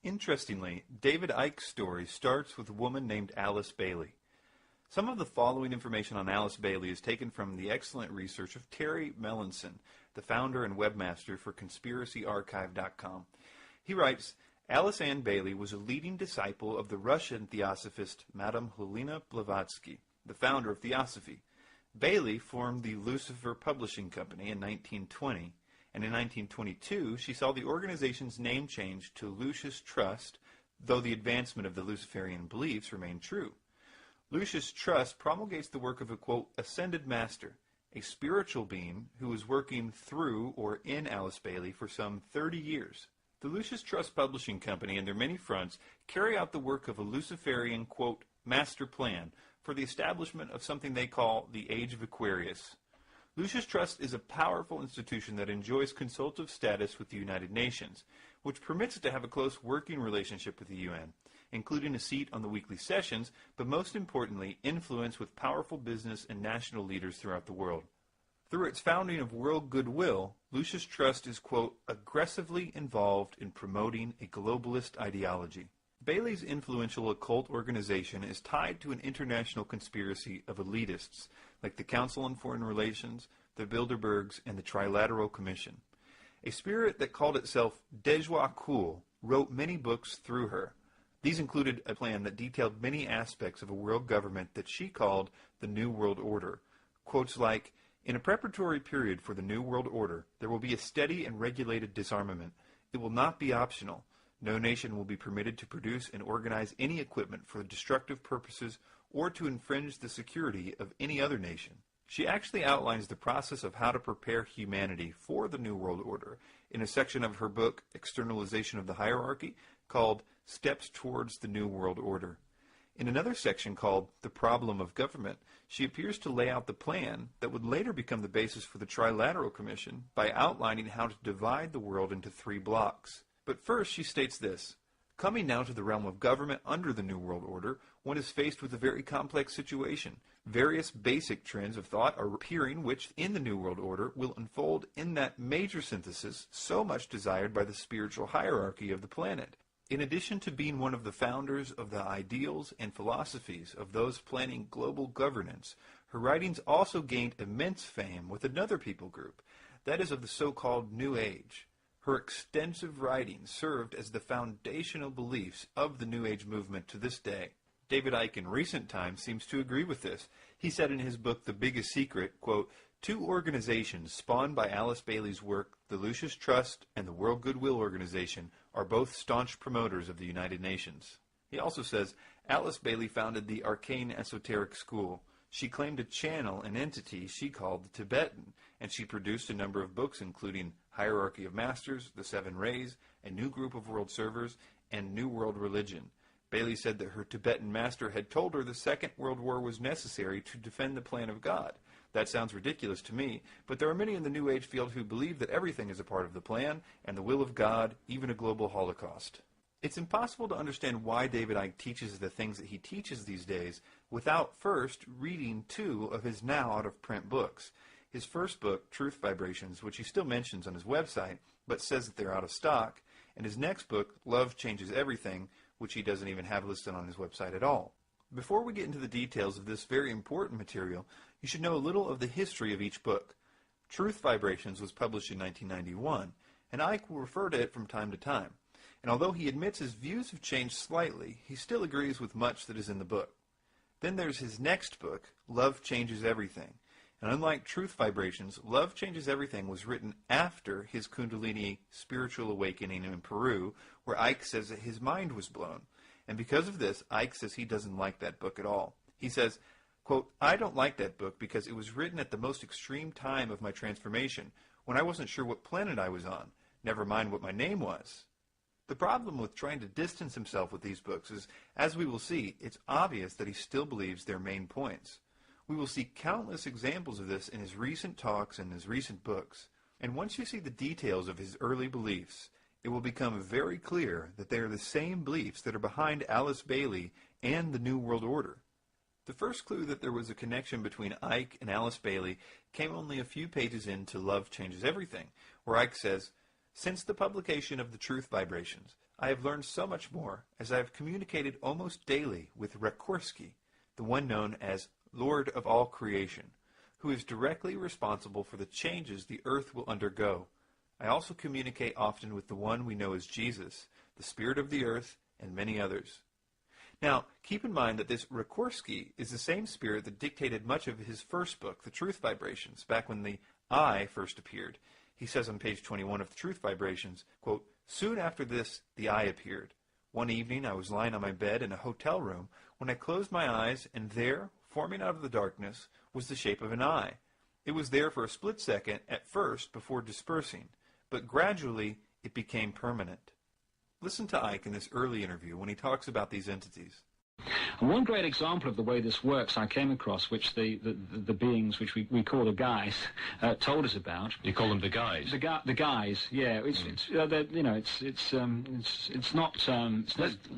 Interestingly, David Icke's story starts with a woman named Alice Bailey. Some of the following information on Alice Bailey is taken from the excellent research of Terry Melanson, the founder and webmaster for conspiracyarchive.com. He writes, Alice Ann Bailey was a leading disciple of the Russian theosophist Madame Helena Blavatsky, the founder of Theosophy. Bailey formed the Lucifer Publishing Company in 1920, and in 1922 she saw the organization's name change to Lucis Trust, though the advancement of the Luciferian beliefs remained true. Lucis Trust promulgates the work of a, quote, ascended master, a spiritual being who was working through or in Alice Bailey for some 30 years. The Lucis Trust Publishing Company and their many fronts carry out the work of a Luciferian, quote, master plan for the establishment of something they call the Age of Aquarius. Lucis Trust is a powerful institution that enjoys consultative status with the United Nations, which permits it to have a close working relationship with the UN, including a seat on the weekly sessions, but most importantly, influence with powerful business and national leaders throughout the world. Through its founding of world goodwill, Lucis Trust is, quote, aggressively involved in promoting a globalist ideology. Bailey's influential occult organization is tied to an international conspiracy of elitists like the Council on Foreign Relations, the Bilderbergs, and the Trilateral Commission. A spirit that called itself Dejoie Cool wrote many books through her. These included a plan that detailed many aspects of a world government that she called the New World Order. Quotes like, in a preparatory period for the New World Order, there will be a steady and regulated disarmament. It will not be optional. No nation will be permitted to produce and organize any equipment for destructive purposes or to infringe the security of any other nation. She actually outlines the process of how to prepare humanity for the New World Order in a section of her book, Externalization of the Hierarchy, called Steps Towards the New World Order. In another section called The Problem of Government, she appears to lay out the plan that would later become the basis for the Trilateral Commission by outlining how to divide the world into 3 blocks. But first she states this, coming now to the realm of government under the New World Order, one is faced with a very complex situation. Various basic trends of thought are appearing which, in the New World Order, will unfold in that major synthesis so much desired by the spiritual hierarchy of the planet. In addition to being one of the founders of the ideals and philosophies of those planning global governance, her writings also gained immense fame with another people group, that is of the so-called New Age. Her extensive writings served as the foundational beliefs of the New Age movement to this day. David Icke in recent times seems to agree with this. He said in his book, The Biggest Secret, quote, 2 organizations spawned by Alice Bailey's work, the Lucis Trust and the World Goodwill Organization, are both staunch promoters of the United Nations. He also says, Alice Bailey founded the Arcane Esoteric School. She claimed to channel an entity she called the Tibetan, and she produced a number of books including Hierarchy of Masters, The 7 Rays, A New Group of World Servers, and New World Religion. Bailey said that her Tibetan master had told her the Second World War was necessary to defend the plan of God. That sounds ridiculous to me, but there are many in the New Age field who believe that everything is a part of the plan and the will of God, even a global Holocaust. It's impossible to understand why David Icke teaches the things that he teaches these days without first reading 2 of his now out-of-print books. His first book, Truth Vibrations, which he still mentions on his website, but says that they're out of stock, and his next book, Love Changes Everything, which he doesn't even have listed on his website at all. Before we get into the details of this very important material, you should know a little of the history of each book. Truth Vibrations was published in 1991, and Icke will refer to it from time to time. And although he admits his views have changed slightly, he still agrees with much that is in the book. Then there's his next book, Love Changes Everything. And unlike Truth Vibrations, Love Changes Everything was written after his Kundalini spiritual awakening in Peru, where Icke says that his mind was blown. And because of this, Icke says he doesn't like that book at all. He says, quote, I don't like that book because it was written at the most extreme time of my transformation, when I wasn't sure what planet I was on, never mind what my name was. The problem with trying to distance himself with these books is, as we will see, it's obvious that he still believes their main points. We will see countless examples of this in his recent talks and his recent books. And once you see the details of his early beliefs, it will become very clear that they are the same beliefs that are behind Alice Bailey and the New World Order. The first clue that there was a connection between Icke and Alice Bailey came only a few pages into Love Changes Everything, where Icke says, Since the publication of the Truth Vibrations, I have learned so much more as I have communicated almost daily with Rekorsky, the one known as Lord of all creation, who is directly responsible for the changes the earth will undergo. I also communicate often with the one we know as Jesus, the Spirit of the earth, and many others. Now, keep in mind that this Rekorsky is the same spirit that dictated much of his first book, The Truth Vibrations, back when the I first appeared. He says on page 21 of The Truth Vibrations, quote, "Soon after this, the I appeared. One evening I was lying on my bed in a hotel room when I closed my eyes, and there, forming out of the darkness, was the shape of an eye. It was there for a split second at first before dispersing, but gradually it became permanent." Listen to Icke in this early interview when he talks about these entities. And one great example of the way this works I came across, which the beings, which we call the guys, told us about. You call them the guys? The guys, yeah. It's not.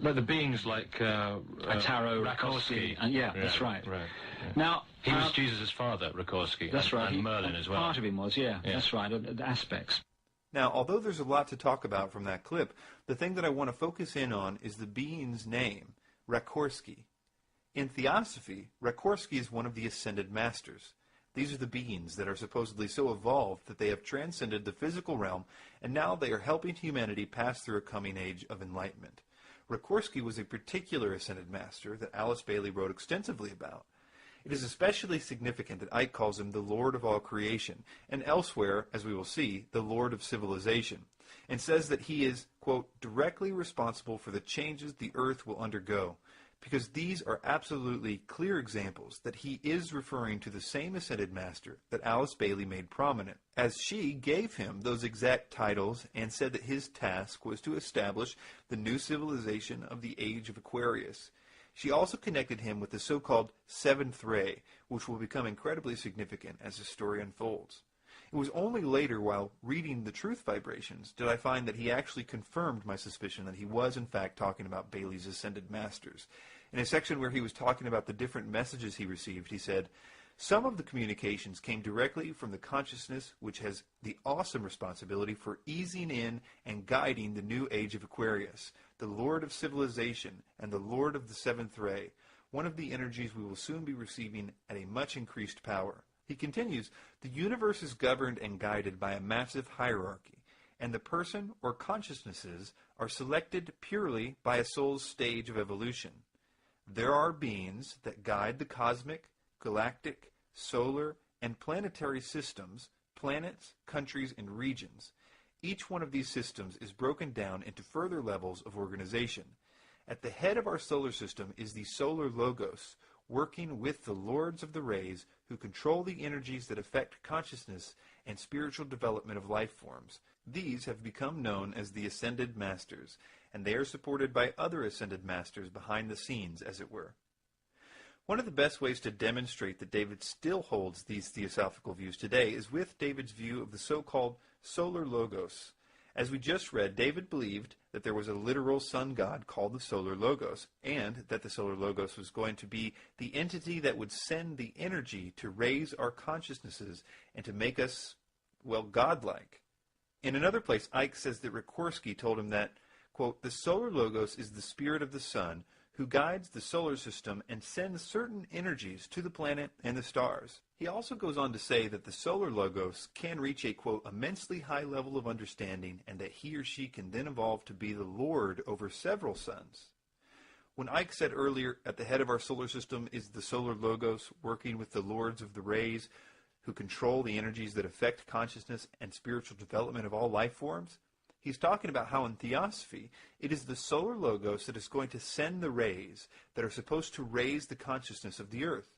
But the beings like Tarot, Rekorsky. And that's right. Right. Yeah. Now he was Jesus' father, Rekorsky. That's right. And Merlin as well. Part of him was, yeah. That's right. The aspects. Now, although there's a lot to talk about from that clip, the thing that I want to focus in on is the being's name, Rekorsky. In Theosophy, Rekorsky is one of the ascended masters. These are the beings that are supposedly so evolved that they have transcended the physical realm, and now they are helping humanity pass through a coming age of enlightenment. Rekorsky was a particular ascended master that Alice Bailey wrote extensively about. It is especially significant that Icke calls him the Lord of all creation, and elsewhere, as we will see, the Lord of civilization, and says that he is, quote, directly responsible for the changes the earth will undergo, because these are absolutely clear examples that he is referring to the same ascended master that Alice Bailey made prominent, as she gave him those exact titles and said that his task was to establish the new civilization of the age of Aquarius. She also connected him with the so-called seventh ray, which will become incredibly significant as the story unfolds. It was only later, while reading the Truth Vibrations, did I find that he actually confirmed my suspicion that he was, in fact, talking about Bailey's ascended masters. In a section where he was talking about the different messages he received, he said, "Some of the communications came directly from the consciousness which has the awesome responsibility for easing in and guiding the new age of Aquarius, the Lord of civilization and the Lord of the seventh ray, one of the energies we will soon be receiving at a much increased power." He continues, "The universe is governed and guided by a massive hierarchy, and the person or consciousnesses are selected purely by a soul's stage of evolution. There are beings that guide the cosmic, galactic, solar, and planetary systems, planets, countries, and regions. Each one of these systems is broken down into further levels of organization. At the head of our solar system is the solar logos, working with the lords of the rays who control the energies that affect consciousness and spiritual development of life forms. These have become known as the Ascended Masters, and they are supported by other Ascended Masters behind the scenes, as it were." One of the best ways to demonstrate that David still holds these theosophical views today is with David's view of the so-called solar logos. As we just read, David believed that there was a literal sun god called the solar logos, and that the solar logos was going to be the entity that would send the energy to raise our consciousnesses and to make us, well, godlike. In another place, Icke says that Rekorsky told him that, quote, "The solar logos is the spirit of the sun, who guides the solar system and sends certain energies to the planet and the stars." He also goes on to say that the solar logos can reach a, quote, "immensely high level of understanding, and that he or she can then evolve to be the Lord over several suns." When Icke said earlier, at the head of our solar system is the solar logos, working with the lords of the rays, who control the energies that affect consciousness and spiritual development of all life forms, he's talking about how in Theosophy, it is the solar logos that is going to send the rays that are supposed to raise the consciousness of the earth.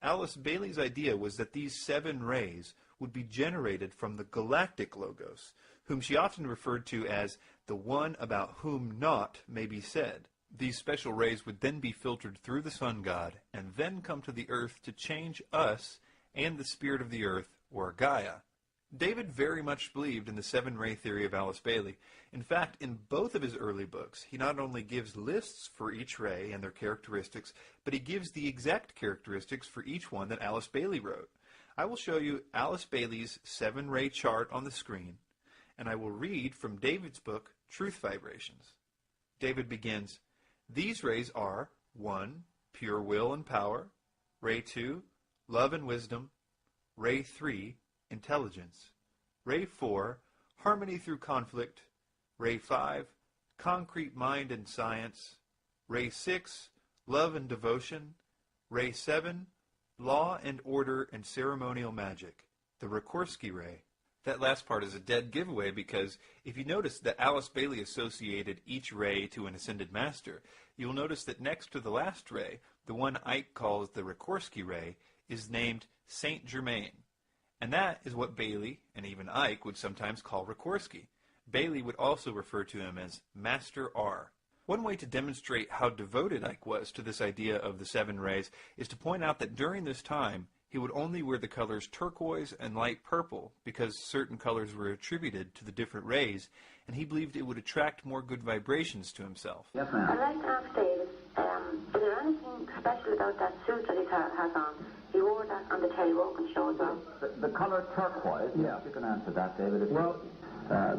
Alice Bailey's idea was that these 7 rays would be generated from the galactic logos, whom she often referred to as the one about whom naught may be said. These special rays would then be filtered through the sun god and then come to the earth to change us and the spirit of the earth, or Gaia. David very much believed in the 7-ray theory of Alice Bailey. In fact, in both of his early books, he not only gives lists for each ray and their characteristics, but he gives the exact characteristics for each one that Alice Bailey wrote. I will show you Alice Bailey's 7-ray chart on the screen, and I will read from David's book, Truth Vibrations. David begins, "These rays are 1. Pure will and power. Ray 2. Love and wisdom. Ray 3. Intelligence. Ray 4. Harmony through conflict. Ray 5. Concrete mind and science. Ray 6. Love and devotion. Ray 7. Law and order and ceremonial magic. The Rikorsky ray." That last part is a dead giveaway because if you notice that Alice Bailey associated each ray to an ascended master, you'll notice that next to the last ray, the one Icke calls the Rikorsky ray, is named Saint Germain. And that is what Bailey, and even Icke, would sometimes call Rikorsky. Bailey would also refer to him as Master R. One way to demonstrate how devoted Icke was to this idea of the 7 rays is to point out that during this time, he would only wear the colors turquoise and light purple because certain colors were attributed to the different rays, and he believed it would attract more good vibrations to himself. Yes, ma'am. I'd like to ask David, is there anything special about that suit that he has on? He wore that on the Terry Wogan show as well. The color turquoise, Yeah. you can answer that, David. Well,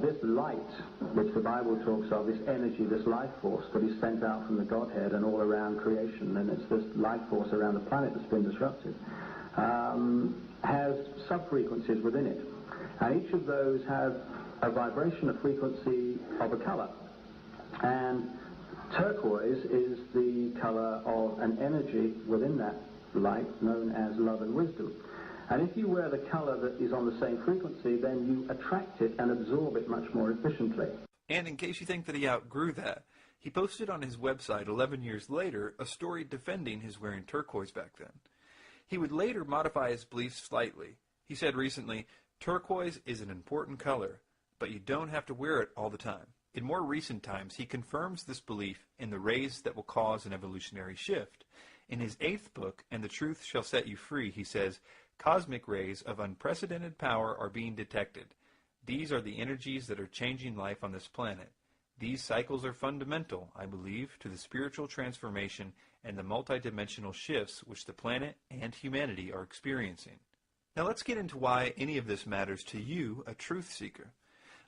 this light, which the Bible talks of, this energy, this life force that is sent out from the Godhead and all around creation, and it's this life force around the planet that's been disrupted, has sub-frequencies within it. And each of those have a vibration, a frequency of a color. And turquoise is the color of an energy within that light known as love and wisdom. And if you wear the color that is on the same frequency, then you attract it and absorb it much more efficiently. And in case you think that he outgrew that, he posted on his website 11 years later a story defending his wearing turquoise back then. He would later modify his beliefs slightly. He said recently, "Turquoise is an important color, but you don't have to wear it all the time." In more recent times, he confirms this belief in the rays that will cause an evolutionary shift. In his 8th book, "And the Truth Shall Set You Free," he says, "Cosmic rays of unprecedented power are being detected. These are the energies that are changing life on this planet. These cycles are fundamental, I believe, to the spiritual transformation and the multidimensional shifts which the planet and humanity are experiencing." Now let's get into why any of this matters to you, a truth seeker.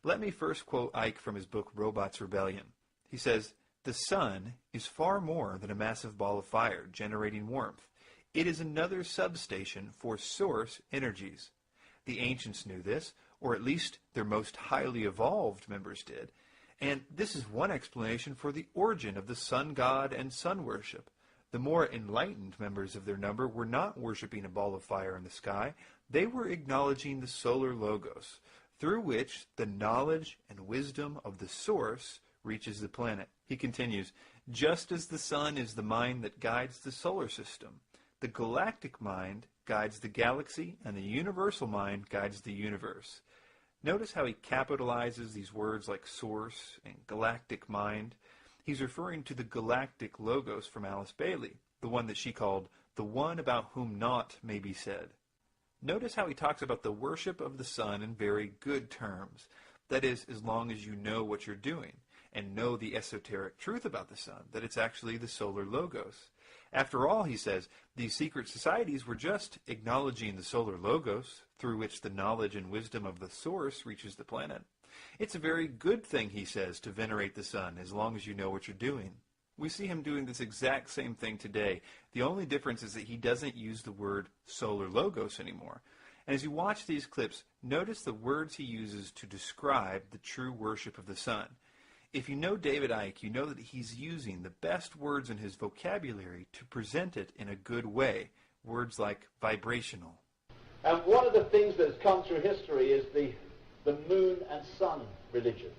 Let me first quote Icke from his book Robots Rebellion. He says, "The sun is far more than a massive ball of fire generating warmth. It is another substation for source energies. The ancients knew this, or at least their most highly evolved members did. And this is one explanation for the origin of the sun god and sun worship. The more enlightened members of their number were not worshiping a ball of fire in the sky. They were acknowledging the solar logos, through which the knowledge and wisdom of the source reaches the planet." He continues, "Just as the sun is the mind that guides the solar system, the galactic mind guides the galaxy, and the universal mind guides the universe." Notice how he capitalizes these words like source and galactic mind. He's referring to the galactic logos from Alice Bailey, the one that she called the one about whom naught may be said. Notice how he talks about the worship of the sun in very good terms. That is, as long as you know what you're doing and know the esoteric truth about the sun, that it's actually the solar logos. After all, he says, these secret societies were just acknowledging the solar logos, through which the knowledge and wisdom of the source reaches the planet. It's a very good thing, he says, to venerate the sun, as long as you know what you're doing. We see him doing this exact same thing today. The only difference is that he doesn't use the word solar logos anymore. And as you watch these clips, notice the words he uses to describe the true worship of the sun. If you know David Icke, you know that he's using the best words in his vocabulary to present it in a good way. Words like vibrational. And one of the things that has come through history is the moon and sun religion.